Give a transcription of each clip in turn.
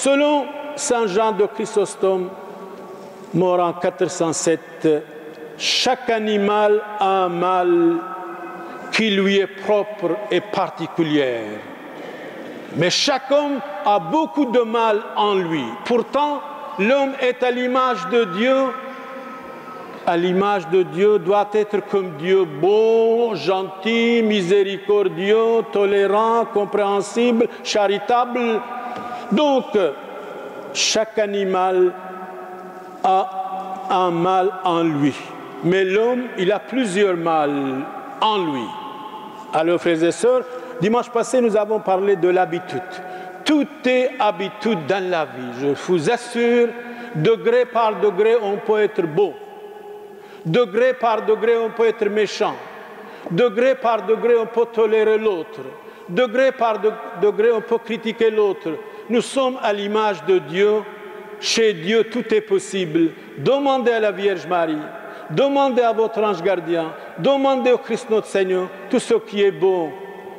Selon Saint Jean de Chrysostome, mort en 407, chaque animal a un mal qui lui est propre et particulier. Mais chaque homme a beaucoup de mal en lui. Pourtant, l'homme est à l'image de Dieu. À l'image de Dieu, doit être comme Dieu, bon, gentil, miséricordieux, tolérant, compréhensible, charitable. Donc, chaque animal a un mal en lui. Mais l'homme, il a plusieurs mâles en lui. Alors, frères et sœurs, dimanche passé, nous avons parlé de l'habitude. Tout est habitude dans la vie. Je vous assure, degré par degré, on peut être beau. Degré par degré, on peut être méchant. Degré par degré, on peut tolérer l'autre. Degré par degré, on peut critiquer l'autre. Nous sommes à l'image de Dieu. Chez Dieu, tout est possible. Demandez à la Vierge Marie, demandez à votre ange gardien, demandez au Christ notre Seigneur, tout ce qui est beau.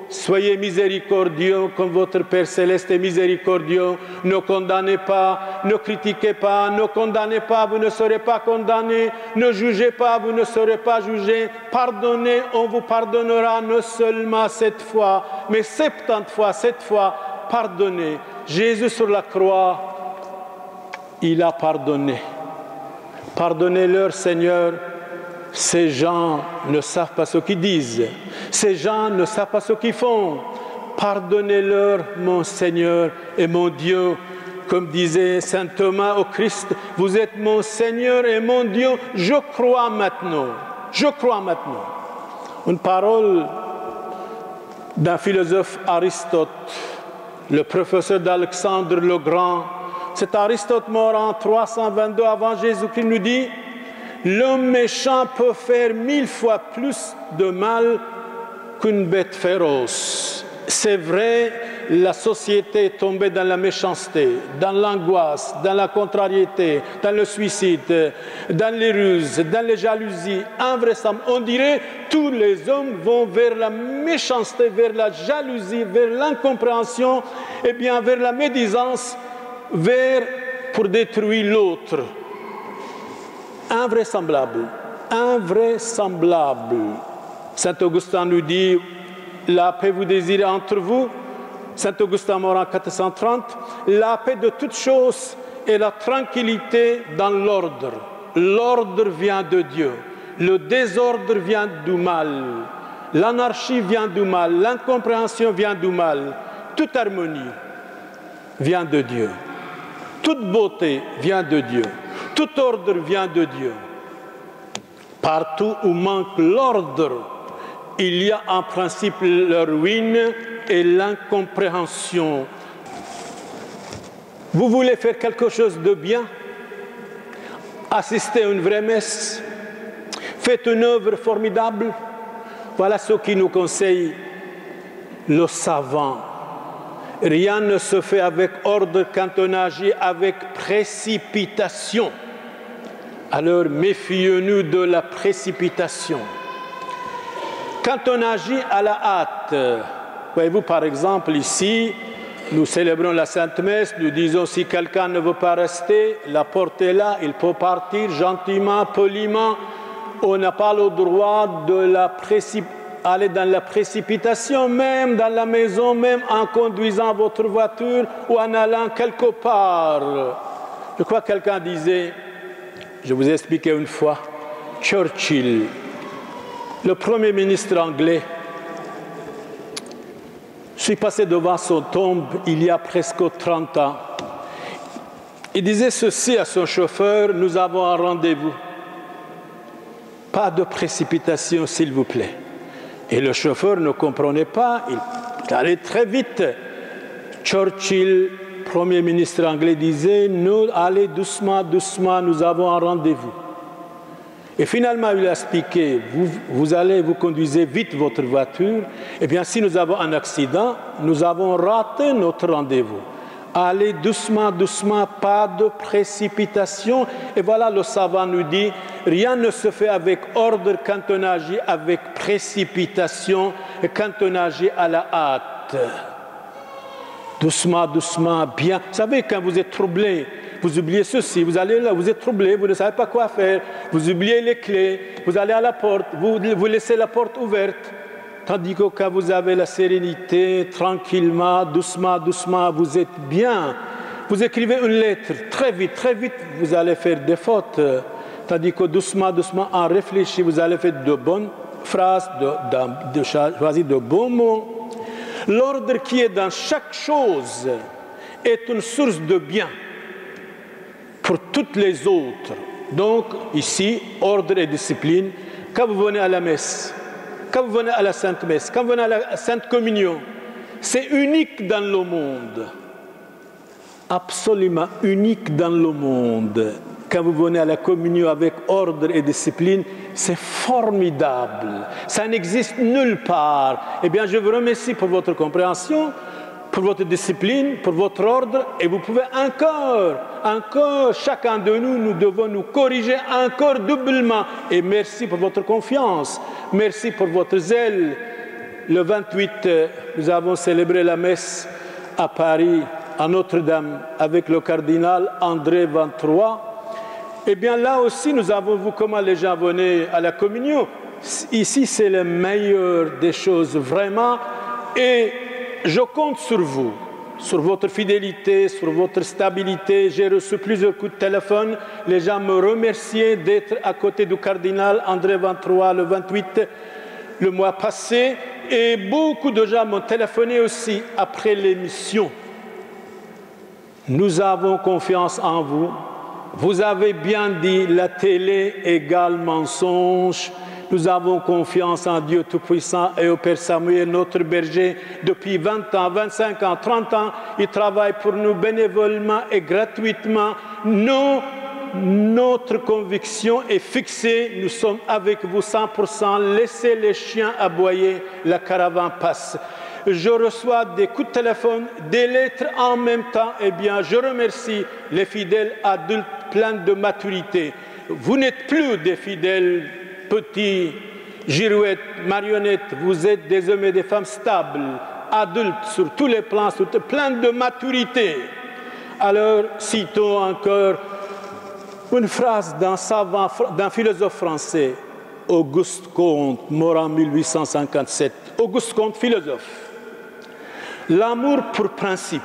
Soyez miséricordieux comme votre Père Céleste est miséricordieux. Ne condamnez pas, ne critiquez pas, ne condamnez pas, vous ne serez pas condamnés. Ne jugez pas, vous ne serez pas jugés. Pardonnez, on vous pardonnera, non seulement cette fois, mais 70 fois, cette fois, pardonnez. Jésus sur la croix, il a pardonné. Pardonnez-leur, Seigneur. Ces gens ne savent pas ce qu'ils disent. Ces gens ne savent pas ce qu'ils font. Pardonnez-leur, mon Seigneur et mon Dieu. Comme disait saint Thomas au Christ, vous êtes mon Seigneur et mon Dieu. Je crois maintenant. Je crois maintenant. Une parole d'un philosophe Aristote, le professeur d'Alexandre le Grand. Cet Aristote mort en 322 avant Jésus-Christ nous dit: l'homme méchant peut faire 1000 fois plus de mal qu'une bête féroce. C'est vrai, la société est tombée dans la méchanceté, dans l'angoisse, dans la contrariété, dans le suicide, dans les ruses, dans les jalousies. Invraisemblable. On dirait tous les hommes vont vers la méchanceté, vers la jalousie, vers l'incompréhension, et bien vers la médisance, pour détruire l'autre. Invraisemblable, invraisemblable. Saint Augustin nous dit: la paix vous désirez entre vous. Saint Augustin mort en 430. La paix de toutes choses et la tranquillité dans l'ordre. L'ordre vient de Dieu. Le désordre vient du mal. L'anarchie vient du mal. L'incompréhension vient du mal. Toute harmonie vient de Dieu. Toute beauté vient de Dieu. Tout ordre vient de Dieu. Partout où manque l'ordre, il y a en principe la ruine et l'incompréhension. Vous voulez faire quelque chose de bien? Assistez à une vraie messe? Faites une œuvre formidable? Voilà ce qui nous conseille le savant. Rien ne se fait avec ordre quand on agit avec précipitation. Alors méfions-nous de la précipitation. Quand on agit à la hâte, voyez-vous par exemple ici, nous célébrons la Sainte Messe, nous disons si quelqu'un ne veut pas rester, la porte est là, il peut partir gentiment, poliment. On n'a pas le droit de aller dans la précipitation, même dans la maison, même en conduisant votre voiture ou en allant quelque part. Je crois que quelqu'un disait, je vous ai expliqué une fois, Churchill, le Premier ministre anglais. Je suis passé devant son tombe il y a presque 30 ans. Il disait ceci à son chauffeur: nous avons un rendez-vous. Pas de précipitation, s'il vous plaît. Et le chauffeur ne comprenait pas, il allait très vite. Churchill, Premier ministre anglais, disait: nous, allez doucement, doucement, nous avons un rendez-vous. Et finalement, il a expliqué: vous conduisez vite votre voiture, et bien si nous avons un accident, nous avons raté notre rendez-vous. Allez doucement, doucement, pas de précipitation. Et voilà, le savant nous dit: rien ne se fait avec ordre quand on agit avec précipitation et quand on agit à la hâte. Doucement, doucement, bien. Vous savez, quand vous êtes troublé, vous oubliez ceci, vous allez là, vous êtes troublé, vous ne savez pas quoi faire, vous oubliez les clés, vous allez à la porte, vous laissez la porte ouverte. Tandis que quand vous avez la sérénité, tranquillement, doucement, doucement, vous êtes bien. Vous écrivez une lettre, très vite, vous allez faire des fautes. Tandis que doucement, doucement, en réfléchissant, vous allez faire de bonnes phrases, choisir de bons mots. L'ordre qui est dans chaque chose est une source de bien pour toutes les autres. Donc, ici, ordre et discipline. Quand vous venez à la messe, quand vous venez à la Sainte Messe, quand vous venez à la Sainte Communion, c'est unique dans le monde. Absolument unique dans le monde. Quand vous venez à la communion avec ordre et discipline, c'est formidable. Ça n'existe nulle part. Eh bien, je vous remercie pour votre compréhension, pour votre discipline, pour votre ordre. Et vous pouvez encore, chacun de nous, nous devons nous corriger encore doublement. Et merci pour votre confiance. Merci pour votre zèle. Le 28, nous avons célébré la messe à Paris, à Notre-Dame, avec le cardinal André XXIII. Eh bien, là aussi, nous avons vu comment les gens venaient à la communion. Ici, c'est le meilleur des choses, vraiment. Et je compte sur vous, sur votre fidélité, sur votre stabilité. J'ai reçu plusieurs coups de téléphone. Les gens me remerciaient d'être à côté du cardinal André XXIII le 28, le mois passé. Et beaucoup de gens m'ont téléphoné aussi après l'émission. Nous avons confiance en vous. Vous avez bien dit, la télé égale mensonge. Nous avons confiance en Dieu Tout-Puissant et au Père Samuel, notre berger. Depuis 20 ans, 25 ans, 30 ans, il travaille pour nous bénévolement et gratuitement. Notre conviction est fixée. Nous sommes avec vous 100%. Laissez les chiens aboyer, la caravane passe. Je reçois des coups de téléphone, des lettres en même temps. Eh bien, je remercie les fidèles adultes pleins de maturité. Vous n'êtes plus des fidèles petits, girouettes, marionnettes. Vous êtes des hommes et des femmes stables, adultes sur tous les plans, pleins de maturité. Alors, citons encore une phrase d'un philosophe français, Auguste Comte, mort en 1857. Auguste Comte, philosophe. L'amour pour principe,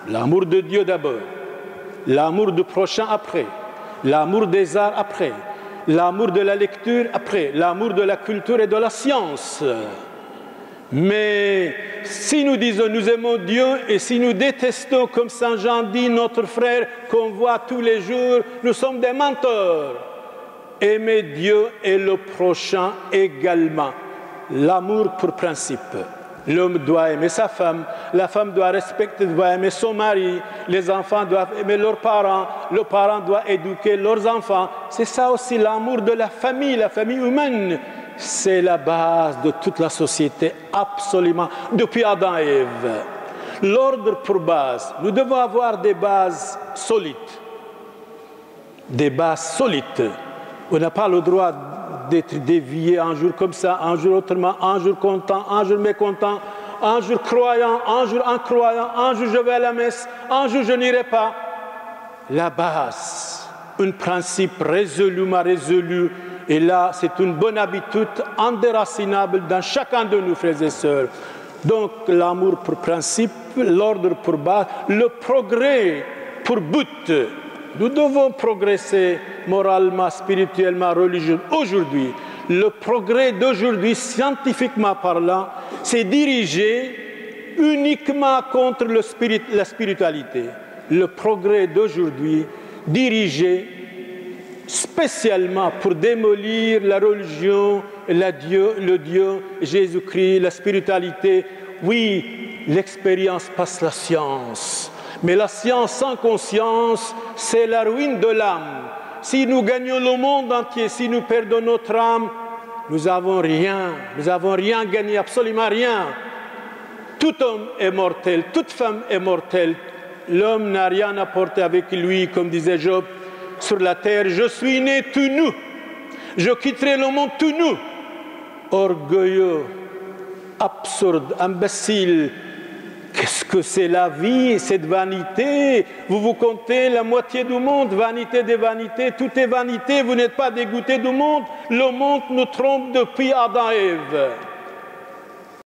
l'amour de Dieu d'abord, l'amour du prochain après, l'amour des arts après, l'amour de la lecture après, l'amour de la culture et de la science. Mais si nous disons nous aimons Dieu et si nous détestons, comme Saint Jean dit, notre frère qu'on voit tous les jours, nous sommes des menteurs. Aimer Dieu et le prochain également. L'amour pour principe. L'homme doit aimer sa femme, la femme doit aimer son mari, les enfants doivent aimer leurs parents, le parent doit éduquer leurs enfants. C'est ça aussi l'amour de la famille humaine. C'est la base de toute la société, absolument, depuis Adam et Ève. L'ordre pour base, nous devons avoir des bases solides. Des bases solides. On n'a pas le droit d'être dévié un jour comme ça, un jour autrement, un jour content, un jour mécontent, un jour croyant, un jour incroyant, un jour je vais à la messe, un jour je n'irai pas. La base, un principe résolument résolu, et là c'est une bonne habitude indéracinable dans chacun de nous, frères et sœurs. Donc l'amour pour principe, l'ordre pour base, le progrès pour but. Nous devons progresser moralement, spirituellement, religieusement. Aujourd'hui, le progrès d'aujourd'hui, scientifiquement parlant, c'est dirigé uniquement contre la spiritualité. Le progrès d'aujourd'hui, dirigé spécialement pour démolir la religion, le Dieu, Jésus-Christ, la spiritualité. Oui, l'expérience passe la science. Mais la science sans conscience, c'est la ruine de l'âme. Si nous gagnons le monde entier, si nous perdons notre âme, nous n'avons rien gagné, absolument rien. Tout homme est mortel, toute femme est mortelle. L'homme n'a rien apporté avec lui, comme disait Job, sur la terre. Je suis né tout nu, je quitterai le monde tout nu. Orgueilleux, absurde, imbécile, qu'est-ce que c'est la vie, cette vanité? Vous vous comptez la moitié du monde, vanité des vanités, tout est vanité, vous n'êtes pas dégoûté du monde. Le monde nous trompe depuis Adam et Ève.